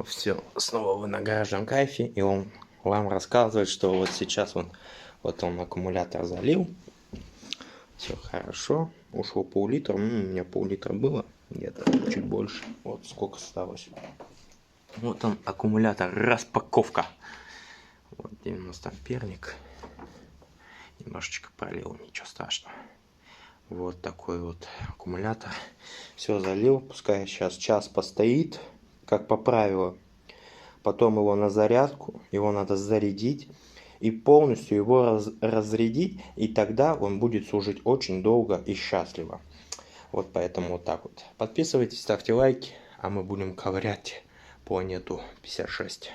Все, снова вы на гаражном кайфе, и он вам рассказывает, что вот сейчас он аккумулятор залил, все хорошо, ушло пол-литра, у меня пол-литра было, где-то чуть больше, вот сколько осталось. Вот он, аккумулятор, распаковка. Вот 90 амперник, немножечко пролил, ничего страшного. Вот такой вот аккумулятор. Все залил, пускай сейчас час постоит, как по правилу. Потом его на зарядку, его надо зарядить и полностью его разрядить, и тогда он будет служить очень долго и счастливо. Вот поэтому вот так вот. Подписывайтесь, ставьте лайки, а мы будем ковырять планету 56.